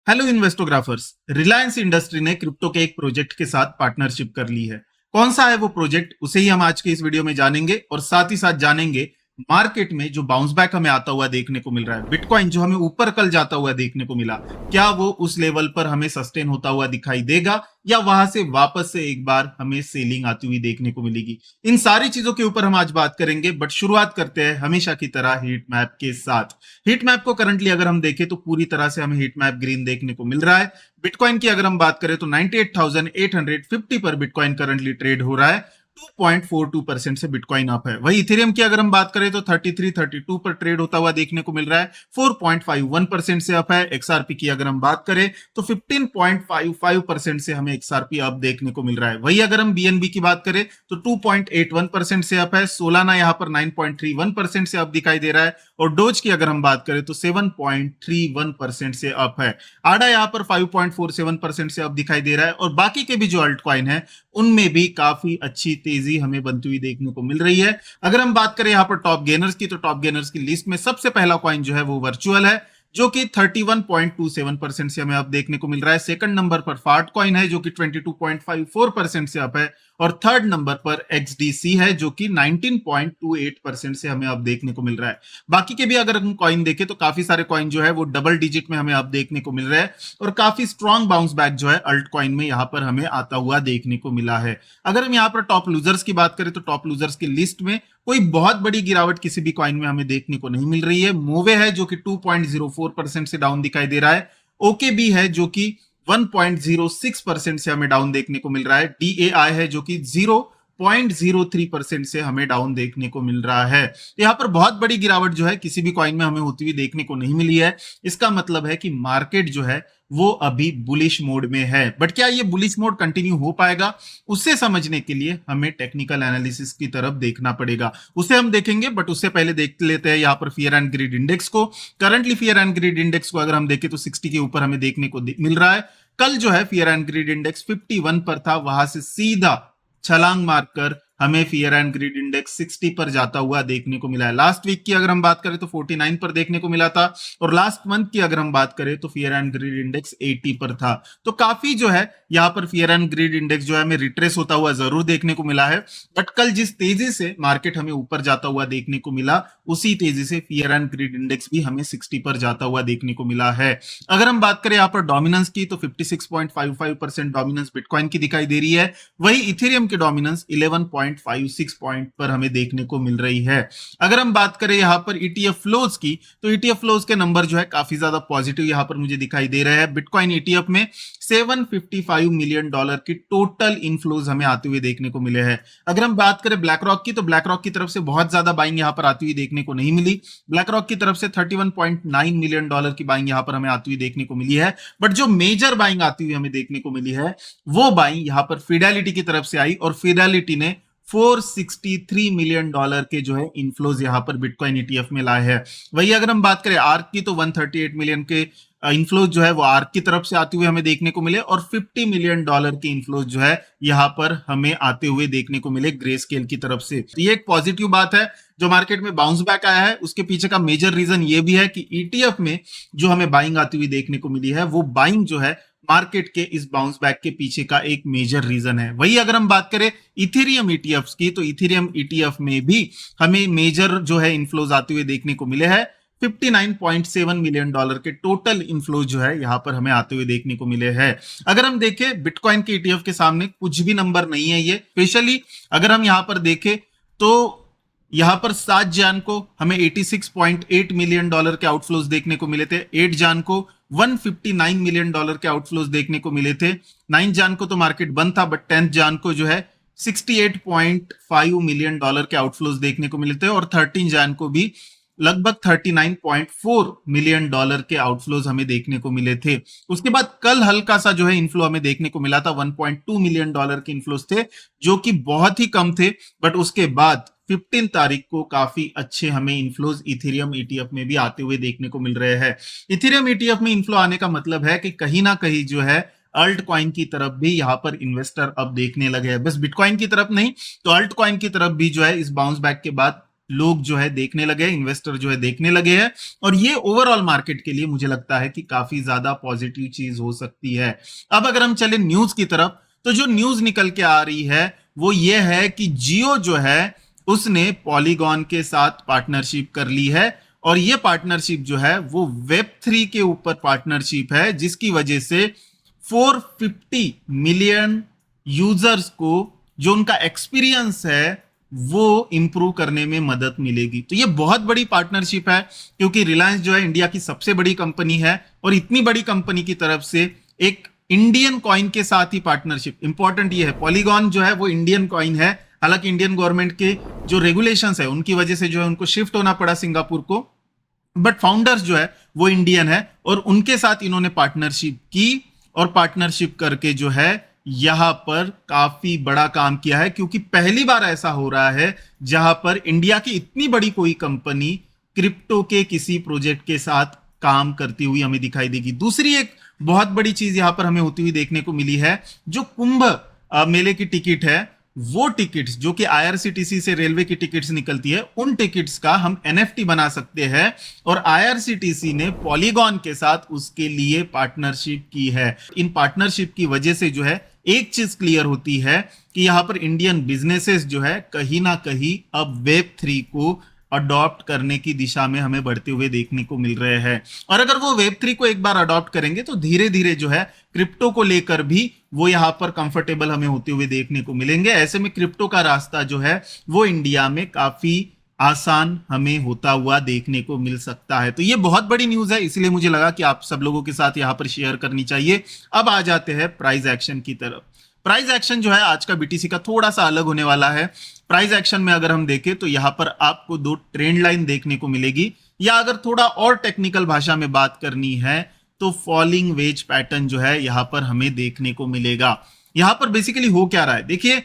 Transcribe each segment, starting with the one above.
Hello इन्वेस्टोग्राफर्स। Reliance industry ने crypto के एक प्रोजेक्ट के साथ पार्टनरशिप कर ली है। कौन सा है वो प्रोजेक्ट, उसे ही हम आज के इस वीडियो में जानेंगे और साथ ही साथ जानेंगे मार्केट में जो बाउंस बैक हमें आता हुआ देखने को मिल रहा है, बिटकॉइन जो हमें ऊपर कल जाता हुआ देखने को मिला, क्या वो उस लेवल पर हमें सस्टेन होता हुआ दिखाई देगा या वहां से वापस से एक बार हमें सेलिंग आती हुई देखने को मिलेगी। इन सारी चीजों के ऊपर हम आज बात करेंगे, बट शुरुआत करते हैं हमेशा की तरह हीट मैप के साथ। हीट मैप को करंटली अगर हम देखें तो पूरी तरह से हमें हीट मैप ग्रीन देखने को मिल रहा है। बिटकॉइन की अगर हम बात करें तो 98,850 पर बिटकॉइन करंटली ट्रेड हो रहा है। 2.42% से बिटकॉइन अप है। वही इथेरियम की अगर हम बात करें तो 33-32 पर ट्रेड होता हुआ देखने को मिल रहा है, 4.51% से अप है। एक्सआरपी की अगर हम बात करें तो 15.55% से हमें एक्सआरपी अप देखने को मिल रहा है। वही अगर हम बीएनबी की बात करें तो 2.81% से अप है। सोलाना यहां पर 9.31% से अप दिखाई दे रहा है और डोज की अगर हम बात करें तो 7.31% से अप है। आडा यहां पर 5.47% से अप दिखाई दे रहा है और बाकी के भी जो अल्ट कॉइन है उनमें भी काफी अच्छी तेजी हमें बनती हुई देखने को मिल रही है। अगर हम बात करें यहां पर टॉप गेनर्स की तो टॉप गेनर्स की लिस्ट में सबसे पहला कॉइन जो है वो वर्चुअल है, जो कि 31.27% से हमें अब देखने को मिल रहा है। सेकंड नंबर पर फार्ट कॉइन है जो कि 22.54% से अप है और थर्ड नंबर पर एक्सडीसी है जो कि 19.28% से हमें अब देखने को मिल रहा है। बाकी के भी अगर हम कॉइन देखें तो काफी सारे कॉइन जो है वो डबल डिजिट में हमें अब देखने को मिल रहा है और काफी स्ट्रॉन्ग बाउंस बैक जो है अल्ट कॉइन में यहां पर हमें आता हुआ देखने को मिला है। अगर हम यहां पर टॉप लूजर्स की बात करें तो टॉप लूजर्स की लिस्ट में कोई बहुत बड़ी गिरावट किसी भी कॉइन में हमें देखने को नहीं मिल रही है। मोवे है जो कि 2.04% से डाउन दिखाई दे रहा है। ओके भी है जो कि 1.06% से हमें डाउन देखने को मिल रहा है। डीएआई है जो कि 0.03% से हमें डाउन देखने को मिल रहा है। यहां पर बहुत बड़ी गिरावट जो है किसी भी कॉइन में हमें होती हुई देखने को नहीं मिली है। इसका मतलब है कि मार्केट जो है वो अभी बुलिश मोड में है। बट क्या ये बुलिश मोड कंटिन्यू हो पाएगा, उसे समझने के लिए हमें टेक्निकल एनालिसिस की तरफ देखना पड़ेगा। उसे हम देखेंगे, बट उससे पहले देख लेते हैं यहां पर फियर एंड ग्रीड इंडेक्स को। Currently fear and greed index को अगर हम देखें तो 60 के ऊपर हमें देखने को मिल रहा है। कल जो है फियर एंड ग्रीड इंडेक्स 51 पर था, वहां से सीधा छलांग मारकर हमें फियर एंड ग्रीड इंडेक्स 60 पर जाता हुआ देखने को मिला है। लास्ट वीक की अगर हम बात करें तो 49 पर देखने को मिला था और लास्ट मंथ की अगर हम बात करें तो फियर एंड ग्रीड इंडेक्स 80 पर था। तो काफी जो है यहां पर फियर एंड ग्रीड इंडेक्स जो है हमें रिट्रेस होता हुआ जरूर देखने को मिला है। बट कल जिस तेजी से मार्केट हमें ऊपर जाता हुआ देखने को मिला, उसी तेजी से फियर एंड ग्रीड इंडेक्स भी हमें 60 पर जाता हुआ देखने को मिला है। अगर हम बात करें यहां पर डोमिनेंस की तो 56.55% डोमिनेंस बिटकॉइन की दिखाई दे रही है। वही इथेरियम की डोमिनेंस 11.56 पॉइंट पर हमें देखने को मिल रही है। अगर हम बात करें यहां पर ईटीएफ फ्लोज की तो ईटीएफ फ्लोज के नंबर जो है काफी ज्यादा पॉजिटिव यहां पर मुझे दिखाई दे रहे हैं। बिटकॉइन ईटीएफ में $755 मिलियन की टोटल इनफ्लोज हमें आते हुए देखने को मिले हैं। अगर हम बात करें ब्लैक रॉक की तो ब्लैक रॉक की तरफ से बहुत ज्यादा बाइंग यहां पर आती हुई देखने को नहीं मिली। ब्लैक रॉक की तरफ से $31.9 मिलियन की बाइंग यहां पर हमें आती हुई देखने को मिली है। बट जो मेजर बाइंग आती हुई हमें देखने को मिली है वो बाइंग यहां पर फिडेलिटी की तरफ से आई और फिडेलिटी ने $463 मिलियन के जो है इनफ्लोज यहां पर बिटकॉइन ईटीएफ में लाए हैं। वही अगर हम बात करें आर्क की तो 138 मिलियन के इनफ्लोज जो है वो आर्क की तरफ से आते हुए हमें देखने को मिले और $50 मिलियन के इनफ्लोज जो है यहां पर हमें आते हुए देखने को मिले ग्रे स्केल की तरफ से। तो ये एक पॉजिटिव बात है। जो मार्केट में बाउंस बैक आया है उसके पीछे का मेजर रीजन ये भी है कि ईटीएफ में जो हमें बाइंग आती हुई देखने को मिली है वो बाइंग जो है मार्केट के इस बाउंस बैक के पीछे का एक मेजर रीजन है। वही अगर हम बात करें इथेरियम ईटीएफ की तो इथेरियम ईटीएफ में भी हमें मेजर जो है इनफ्लोज आते हुए देखने को मिले हैं। $59.7 मिलियन के टोटल इनफ्लो जो है यहां पर हमें आते हुए देखने को मिले हैं। अगर हम देखें बिटकॉइन के ईटीएफ के सामने कुछ भी नंबर नहीं है ये। स्पेशली अगर हम यहां पर देखें तो यहां पर 7 जान को हमें $86.8 मिलियन के आउटफ्लोज देखने को मिले थे। 8 जान को $159 मिलियन के आउटफ्लोज देखने को मिले थे। 9 जान को तो मार्केट बंद था, बट 10th जान को जो है $68.5 मिलियन के आउटफ्लोज देखने को मिले थे और 13 जान को भी लगभग $39.4 मिलियन के आउटफ्लोज हमें देखने को मिले थे। उसके बाद कल हल्का सा जो है इनफ्लो हमें देखने को मिला था, $1.2 मिलियन के इनफ्लोज थे जो कि बहुत ही कम थे। बट उसके बाद 15 तारीख को काफी अच्छे हमें इनफ्लोज इथेरियम ईटीएफ में भी आते हुए देखने को मिल रहे हैं। इथेरियम ईटीएफ में इनफ्लो आने का मतलब है कि कहीं ना कहीं जो है अल्ट कॉइन की तरफ भी यहां पर इन्वेस्टर अब देखने लगे हैं। बस बिटकॉइन की तरफ नहीं तो अल्ट कॉइन की तरफ भी जो है इस बाउंस बैक के बाद लोग जो है देखने लगे, इन्वेस्टर जो है देखने लगे हैं, और ये ओवरऑल मार्केट के लिए मुझे लगता है कि काफी ज्यादा पॉजिटिव चीज हो सकती है। अब अगर हम चले न्यूज की तरफ, तो जो न्यूज निकल के आ रही है वो ये है कि जियो जो है उसने पॉलीगॉन के साथ पार्टनरशिप कर ली है, और ये पार्टनरशिप जो है वो वेब 3 के ऊपर पार्टनरशिप है, जिसकी वजह से 450 मिलियन यूजर्स को जो उनका एक्सपीरियंस है वो इंप्रूव करने में मदद मिलेगी। तो ये बहुत बड़ी पार्टनरशिप है, क्योंकि रिलायंस जो है इंडिया की सबसे बड़ी कंपनी है, और इतनी बड़ी कंपनी की तरफ से एक इंडियन कॉइन के साथ ही पार्टनरशिप, इंपॉर्टेंट ये है पॉलीगॉन जो है वो इंडियन कॉइन है। हालांकि इंडियन गवर्नमेंट के जो रेगुलेशंस है उनकी वजह से जो है उनको शिफ्ट होना पड़ा सिंगापुर को, बट फाउंडर्स जो है वो इंडियन है, और उनके साथ इन्होंने पार्टनरशिप की, और पार्टनरशिप करके जो है यहां पर काफी बड़ा काम किया है, क्योंकि पहली बार ऐसा हो रहा है जहां पर इंडिया की इतनी बड़ी कोई कंपनी क्रिप्टो के किसी प्रोजेक्ट के साथ काम करती हुई हमें दिखाई देगी। दूसरी एक बहुत बड़ी चीज यहां पर हमें होती हुई देखने को मिली है, जो कुंभ मेले की टिकट है, वो टिकट्स जो कि आईआरसीटीसी से रेलवे की टिकट्स निकलती है, उन टिकट्स का हम एनएफटी बना सकते हैं, और आईआरसीटीसी ने पॉलीगॉन के साथ उसके लिए पार्टनरशिप की है। इन पार्टनरशिप की वजह से जो है एक चीज क्लियर होती है कि यहां पर इंडियन बिजनेसेस जो है कहीं ना कहीं अब वेब 3 को अडॉप्ट करने की दिशा में हमें बढ़ते हुए देखने को मिल रहे हैं, और अगर वो वेब 3 को एक बार अडॉप्ट करेंगे तो धीरे धीरे जो है क्रिप्टो को लेकर भी वो यहां पर कंफर्टेबल हमें होते हुए देखने को मिलेंगे। ऐसे में क्रिप्टो का रास्ता जो है वो इंडिया में काफी आसान हमें होता हुआ देखने को मिल सकता है। तो ये बहुत बड़ी न्यूज है, इसलिए मुझे लगा कि आप सब लोगों के साथ यहां पर शेयर करनी चाहिए। अब आ जाते हैं प्राइस एक्शन की तरफ। प्राइस एक्शन जो है आज का बीटीसी का थोड़ा सा अलग होने वाला है। प्राइस एक्शन में अगर हम देखें तो यहां पर आपको दो ट्रेंड लाइन देखने को मिलेगी, या अगर थोड़ा और टेक्निकल भाषा में बात करनी है तो फॉलिंग वेज पैटर्न जो है यहां पर हमें देखने को मिलेगा। यहां पर बेसिकली हो क्या रहा है, देखिए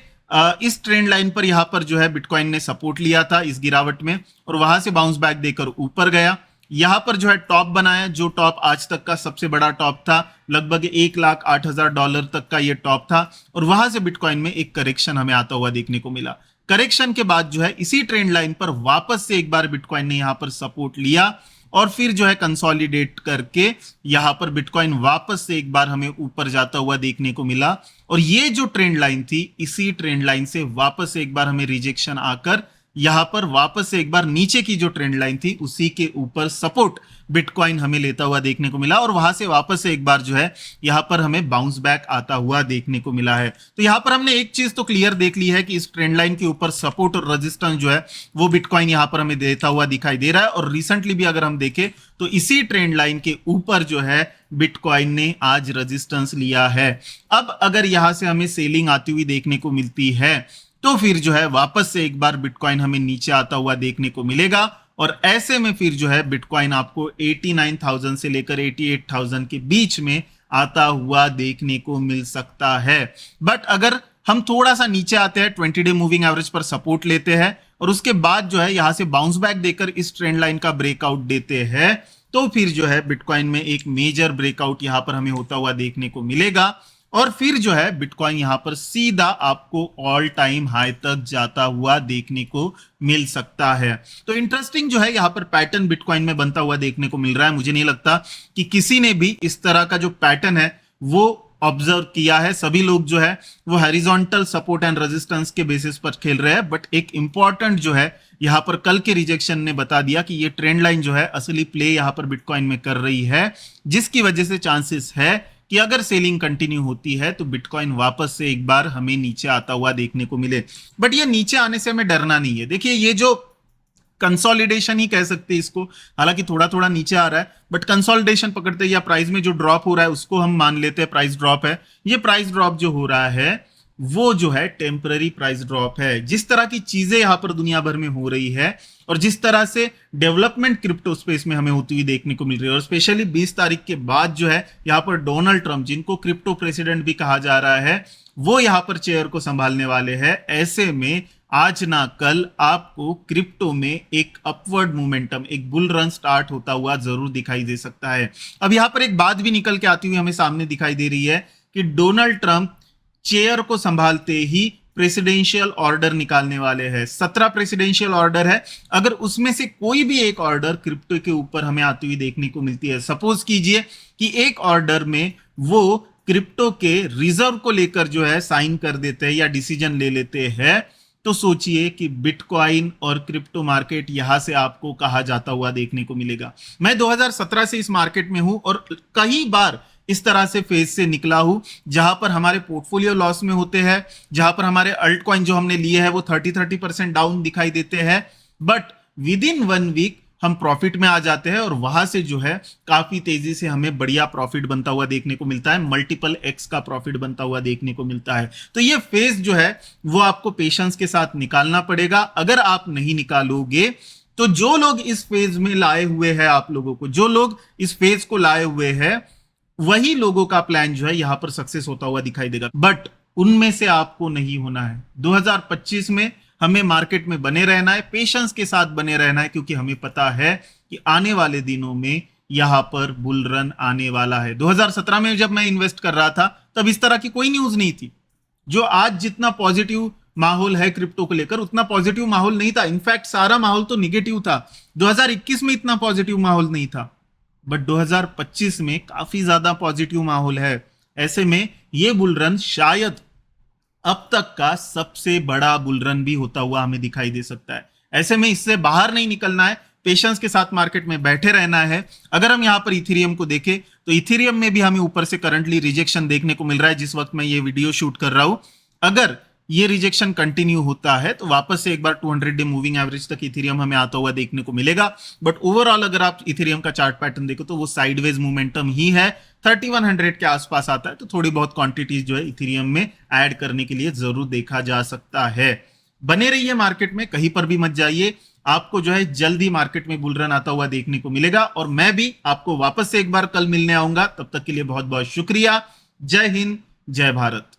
इस ट्रेंड लाइन पर यहां पर जो है बिटकॉइन ने सपोर्ट लिया था इस गिरावट में, और वहां से बाउंस बैक देकर ऊपर गया। यहां पर जो है टॉप बनाया, जो टॉप आज तक का सबसे बड़ा टॉप था, लगभग $1,08,000 तक का ये टॉप था, और वहां से बिटकॉइन में एक करेक्शन हमें आता हुआ देखने को मिला। करेक्शन के बाद जो है इसी ट्रेंड लाइन पर वापस से एक बार बिटकॉइन ने यहां पर सपोर्ट लिया, और फिर जो है कंसोलिडेट करके यहां पर बिटकॉइन वापस से एक बार हमें ऊपर जाता हुआ देखने को मिला, और ये जो ट्रेंड लाइन थी इसी ट्रेंड लाइन से वापस से एक बार हमें रिजेक्शन आकर यहां पर वापस से एक बार नीचे की जो ट्रेंड लाइन थी उसी के ऊपर सपोर्ट बिटकॉइन हमें लेता हुआ देखने को मिला, और वहां से वापस से एक बार जो है यहां पर हमें बाउंस बैक आता हुआ देखने को मिला है। तो यहां पर हमने एक चीज तो क्लियर देख ली है कि इस ट्रेंड लाइन के ऊपर सपोर्ट और रेजिस्टेंस जो है वो बिटकॉइन यहां पर हमें देता हुआ दिखाई दे रहा है, और रिसेंटली भी अगर हम देखें तो इसी ट्रेंड लाइन के ऊपर जो है बिटकॉइन ने आज रेजिस्टेंस लिया है। अब अगर यहां से हमें सेलिंग आती हुई देखने को मिलती है तो फिर जो है वापस से एक बार बिटकॉइन हमें नीचे आता हुआ देखने को मिलेगा, और ऐसे में फिर जो है बिटकॉइन आपको 89,000 से लेकर 88,000 के बीच में आता हुआ देखने को मिल सकता है। बट अगर हम थोड़ा सा नीचे आते हैं, 20 डे मूविंग एवरेज पर सपोर्ट लेते हैं, और उसके बाद जो है यहां से बाउंस बैक देकर इस ट्रेंड लाइन का ब्रेकआउट देते हैं, तो फिर जो है बिटकॉइन में एक मेजर ब्रेकआउट यहां पर हमें होता हुआ देखने को मिलेगा, और फिर जो है बिटकॉइन यहां पर सीधा आपको ऑल टाइम हाई तक जाता हुआ देखने को मिल सकता है। तो इंटरेस्टिंग जो है यहां पर पैटर्न बिटकॉइन में बनता हुआ देखने को मिल रहा है। मुझे नहीं लगता कि किसी ने भी इस तरह का जो पैटर्न है वो ऑब्जर्व किया है। सभी लोग जो है वो हॉरिजॉन्टल सपोर्ट एंड रेजिस्टेंस के बेसिस पर खेल रहे हैं, बट एक इंपॉर्टेंट जो है यहां पर कल के रिजेक्शन ने बता दिया कि ये ट्रेंड लाइन जो है असली प्ले यहां पर बिटकॉइन में कर रही है, जिसकी वजह से चांसेस है कि अगर सेलिंग कंटिन्यू होती है तो बिटकॉइन वापस से एक बार हमें नीचे आता हुआ देखने को मिले। बट ये नीचे आने से हमें डरना नहीं है। देखिए ये जो कंसोलिडेशन ही कह सकते हैं इसको, हालांकि थोड़ा थोड़ा नीचे आ रहा है, बट कंसोलिडेशन पकड़ते या प्राइस में जो ड्रॉप हो रहा है उसको हम मान लेते हैं प्राइस ड्रॉप है। ये प्राइस ड्रॉप जो हो रहा है वो जो है टेम्पररी प्राइस ड्रॉप है। जिस तरह की चीजें यहां पर दुनिया भर में हो रही है और जिस तरह से डेवलपमेंट क्रिप्टो स्पेस में हमें होती हुई देखने को मिल रही है, और स्पेशली 20 तारीख के बाद जो है यहां पर डोनाल्ड ट्रंप, जिनको क्रिप्टो प्रेसिडेंट भी कहा जा रहा है, वो यहां पर चेयर को संभालने वाले हैं। ऐसे में आज ना कल आपको क्रिप्टो में एक अपवर्ड मोमेंटम, एक बुल रन स्टार्ट होता हुआ जरूर दिखाई दे सकता है। अब यहां पर एक बात भी निकल के आती हुई हमें सामने दिखाई दे रही है कि डोनाल्ड ट्रंप चेयर को संभालते ही प्रेसिडेंशियल ऑर्डर निकालने वाले हैं। 17 प्रेसिडेंशियल ऑर्डर है। अगर उसमें से कोई भी एक ऑर्डर क्रिप्टो के ऊपर हमें आती हुई देखने को मिलती है, सपोज कीजिए कि एक ऑर्डर में वो क्रिप्टो के रिजर्व को लेकर जो है साइन कर देते हैं या डिसीजन ले लेते हैं, तो सोचिए कि बिटकॉइन और क्रिप्टो मार्केट यहां से आपको कहा जाता हुआ देखने को मिलेगा। मैं 2017 से इस मार्केट में हूं और कई बार इस तरह से फेज से निकला हूं जहां पर हमारे पोर्टफोलियो लॉस में होते हैं, जहां पर हमारे अल्ट कॉइन जो हमने लिए हैं वो 30% डाउन दिखाई देते हैं, बट विद इन 1 वीक हम प्रॉफिट में आ जाते हैं और वहां से जो है काफी तेजी से हमें बढ़िया प्रॉफिट बनता हुआ देखने को मिलता है, मल्टीपल एक्स का प्रॉफिट बनता हुआ देखने को मिलता है। तो ये फेज जो है वो आपको पेशेंस के साथ निकालना पड़ेगा। अगर आप नहीं निकालोगे तो जो लोग इस फेज में लाए हुए हैं, आप लोगों को जो लोग इस फेज को लाए हुए हैं, वही लोगों का प्लान जो है यहां पर सक्सेस होता हुआ दिखाई देगा, बट उनमें से आपको नहीं होना है। 2025 में हमें मार्केट में बने रहना है, पेशेंस के साथ बने रहना है, क्योंकि हमें पता है कि आने वाले दिनों में यहां पर बुल रन आने वाला है। 2017 में जब मैं इन्वेस्ट कर रहा था तब इस तरह की कोई न्यूज नहीं थी। जो आज जितना पॉजिटिव माहौल है क्रिप्टो को लेकर उतना पॉजिटिव माहौल नहीं था। इनफैक्ट सारा माहौल तो निगेटिव था। 2021 में इतना पॉजिटिव माहौल नहीं था, बट 2025 में काफी ज्यादा पॉजिटिव माहौल है। ऐसे में ये बुल रन शायद अब तक का सबसे बड़ा बुल रन भी होता हुआ हमें दिखाई दे सकता है। ऐसे में इससे बाहर नहीं निकलना है, पेशेंस के साथ मार्केट में बैठे रहना है। अगर हम यहां पर इथेरियम को देखें तो इथेरियम में भी हमें ऊपर से करंटली रिजेक्शन देखने को मिल रहा है जिस वक्त मैं ये वीडियो शूट कर रहा हूं। अगर ये रिजेक्शन कंटिन्यू होता है तो वापस से एक बार 200 डे मूविंग एवरेज तक इथेरियम हमें आता हुआ देखने को मिलेगा। बट ओवरऑल अगर आप इथेरियम का चार्ट पैटर्न देखो तो वो साइडवेज मोमेंटम ही है, 3100 के आसपास आता है, तो थोड़ी बहुत क्वांटिटीज जो है इथेरियम में ऐड करने के लिए जरूर देखा जा सकता है। बने रहिए मार्केट में, कहीं पर भी मत जाइए, आपको जो है जल्दी मार्केट में बुल रन आता हुआ देखने को मिलेगा। और मैं भी आपको वापस से एक बार कल मिलने आऊंगा। तब तक के लिए बहुत बहुत शुक्रिया। जय हिंद, जय भारत।